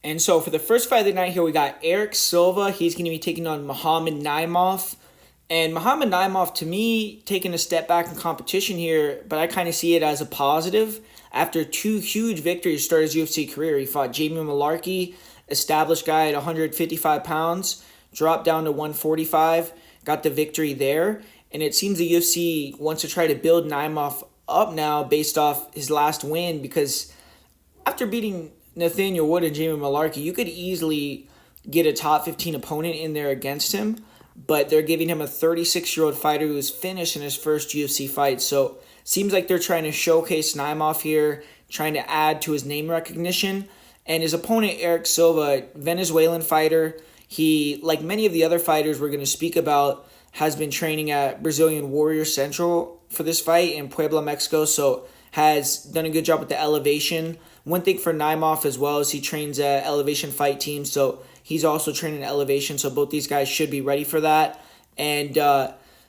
And so for the first fight of the night here, we got Erik Silva. He's going to be taking on Muhammad Naimov. And Muhammad Naimov, to me, taking a step back in competition here, but I kind of see it as a positive. After two huge victories to start his UFC career, he fought Jamie Malarkey, established guy at 155 pounds, dropped down to 145, got the victory there. And it seems the UFC wants to try to build Naimov up now based off his last win, because after beating Nathaniel Wood and Jamie Malarkey, you could easily get a top 15 opponent in there against him, but they're giving him a 36-year-old fighter who was finished in his first UFC fight. So seems like they're trying to showcase Naimov here, trying to add to his name recognition. And his opponent, Erik Silva, Venezuelan fighter, he, like many of the other fighters we're going to speak about, has been training at Brazilian Warrior Central for this fight in Puebla, Mexico, so has done a good job with the elevation. One thing for Naimov as well is he trains at Elevation Fight Team, so he's also training at Elevation, so both these guys should be ready for that. And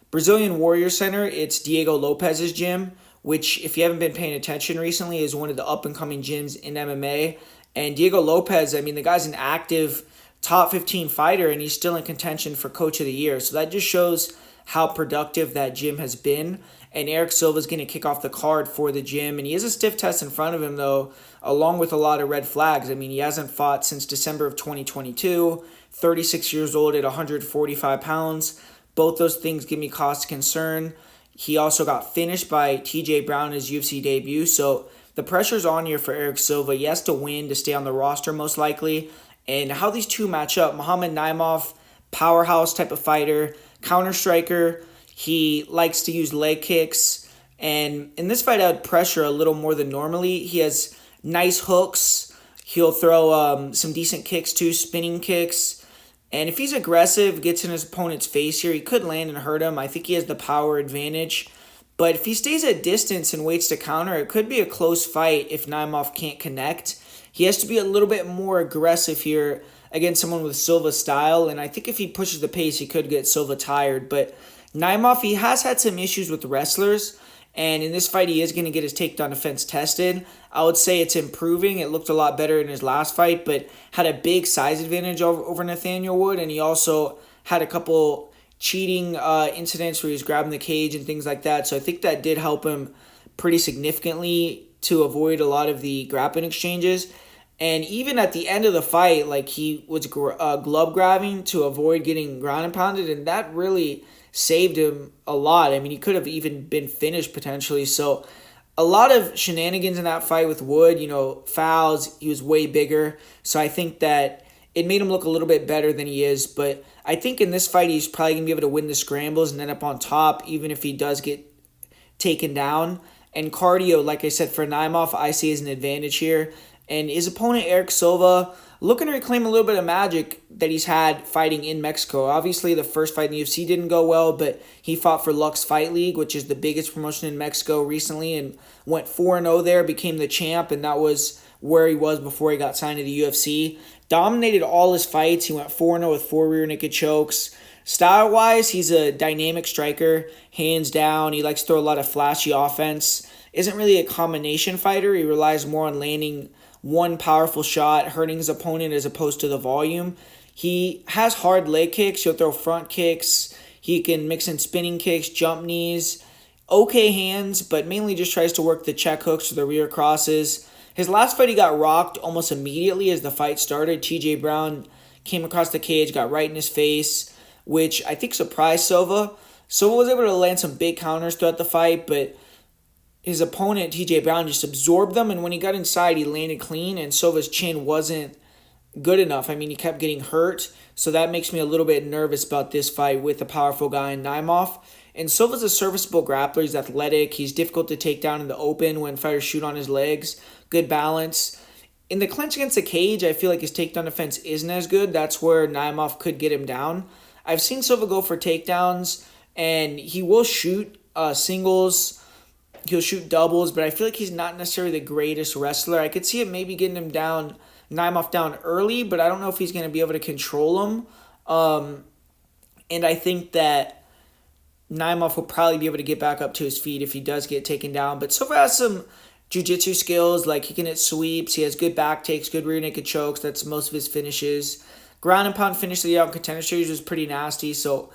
Brazilian Warrior Center, it's Diego Lopez's gym, which, if you haven't been paying attention recently, is one of the up-and-coming gyms in MMA. And Diego Lopez, I mean, the guy's an active top 15 fighter, and he's still in contention for Coach of the Year. So that just shows how productive that gym has been. And Erik Silva is going to kick off the card for the gym. And he has a stiff test in front of him, though, along with a lot of red flags. I mean, he hasn't fought since December of 2022, 36 years old at 145 pounds. Both those things give me cause to concern. He also got finished by TJ Brown in his UFC debut. So the pressure's on here for Erik Silva. He has to win to stay on the roster, most likely. And how these two match up, Muhammad Naimov, powerhouse type of fighter, counter striker. He likes to use leg kicks. And in this fight, I would pressure a little more than normally. He has nice hooks. He'll throw some decent kicks too, spinning kicks. And if he's aggressive, gets in his opponent's face here, he could land and hurt him. I think he has the power advantage. But if he stays at distance and waits to counter, it could be a close fight if Naimov can't connect. He has to be a little bit more aggressive here against someone with Silva's style. And I think if he pushes the pace, he could get Silva tired. But Naimov, he has had some issues with wrestlers, and in this fight, he is going to get his takedown defense tested. I would say it's improving. It looked a lot better in his last fight, but had a big size advantage over Nathaniel Wood, and he also had a couple cheating incidents where he was grabbing the cage and things like that. So I think that did help him pretty significantly to avoid a lot of the grappling exchanges. And even at the end of the fight, like, he was glove grabbing to avoid getting ground and pounded, and that really saved him a lot. I mean, he could have even been finished potentially. So a lot of shenanigans in that fight with Wood, fouls. He was way bigger. So I think that it made him look a little bit better than he is. But I think in this fight, he's probably going to be able to win the scrambles and end up on top, even if he does get taken down. And cardio, like I said, for Naimov, I see as an advantage here. And his opponent, Erik Silva, looking to reclaim a little bit of magic that he's had fighting in Mexico. Obviously, the first fight in the UFC didn't go well, but he fought for Lux Fight League, which is the biggest promotion in Mexico recently, and went 4-0 there, became the champ, and that was where he was before he got signed to the UFC. Dominated all his fights. He went 4-0 with 4 rear naked chokes. Style-wise, he's a dynamic striker, hands down. He likes to throw a lot of flashy offense. Isn't really a combination fighter. He relies more on landing one powerful shot, hurting his opponent as opposed to the volume. He has hard leg kicks. He'll throw front kicks. He can mix in spinning kicks, jump knees. Okay hands, but mainly just tries to work the check hooks or the rear crosses. His last fight, he got rocked almost immediately as the fight started. TJ Brown came across the cage, got right in his face, which I think surprised Silva. Silva was able to land some big counters throughout the fight, but his opponent, TJ Brown, just absorbed them, and when he got inside, he landed clean, and Silva's chin wasn't good enough. I mean, he kept getting hurt, so that makes me a little bit nervous about this fight with a powerful guy in Naimov. And Silva's a serviceable grappler. He's athletic. He's difficult to take down in the open when fighters shoot on his legs. Good balance. In the clinch against the cage, I feel like his takedown defense isn't as good. That's where Naimov could get him down. I've seen Silva go for takedowns, and he will shoot singles. He'll shoot doubles, but I feel like he's not necessarily the greatest wrestler. I could see it maybe getting him down, Naimov down early, but I don't know if he's going to be able to control him. And I think that Naimov will probably be able to get back up to his feet if he does get taken down. But Silva has some jiu-jitsu skills. Like, he can hit sweeps. He has good back takes, good rear naked chokes. That's most of his finishes. Ground and pound finish of the out contender series was pretty nasty. So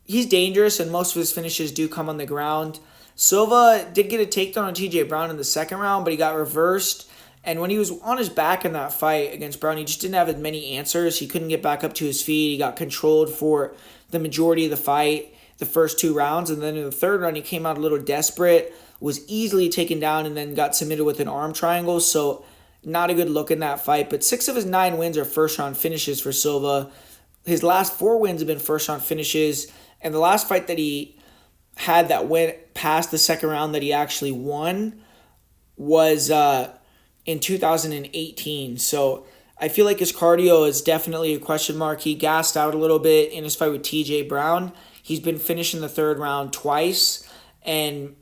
he's dangerous, and most of his finishes do come on the ground. Silva did get a takedown on TJ Brown in the second round, but he got reversed. And when he was on his back in that fight against Brown, he just didn't have as many answers. He couldn't get back up to his feet. He got controlled for the majority of the fight, the first 2 rounds. And then in the third round, he came out a little desperate, was easily taken down, and then got submitted with an arm triangle. So not a good look in that fight. But 6 of his 9 wins are first-round finishes for Silva. His last 4 wins have been first-round finishes. And the last fight that he had that went past the second round that he actually won was in 2018. So I feel like his cardio is definitely a question mark. He gassed out a little bit in his fight with TJ Brown. He's been finishing the third round twice. And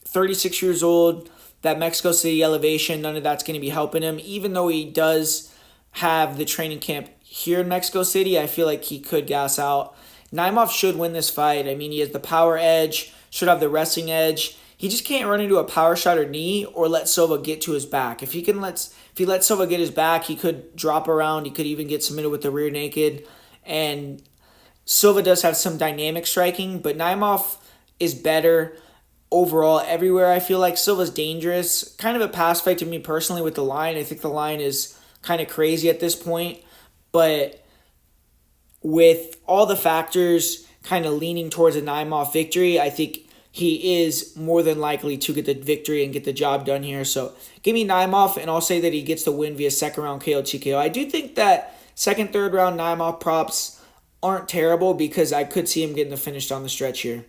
36 years old, that Mexico City elevation, none of that's going to be helping him. Even though he does have the training camp here in Mexico City, I feel like he could gas out. Naimov should win this fight. I mean, he has the power edge, should have the wrestling edge. He just can't run into a power shot or knee or let Silva get to his back. If he lets Silva get his back, he could drop around. He could even get submitted with the rear naked. And Silva does have some dynamic striking, but Naimov is better overall everywhere. I feel like Silva's dangerous. Kind of a pass fight to me personally with the line. I think the line is kind of crazy at this point. But with all the factors kind of leaning towards a Naimov victory, I think he is more than likely to get the victory and get the job done here. So give me Naimov, and I'll say that he gets the win via second round KO TKO. I do think that second, third round Naimov props aren't terrible because I could see him getting the finish down the stretch here.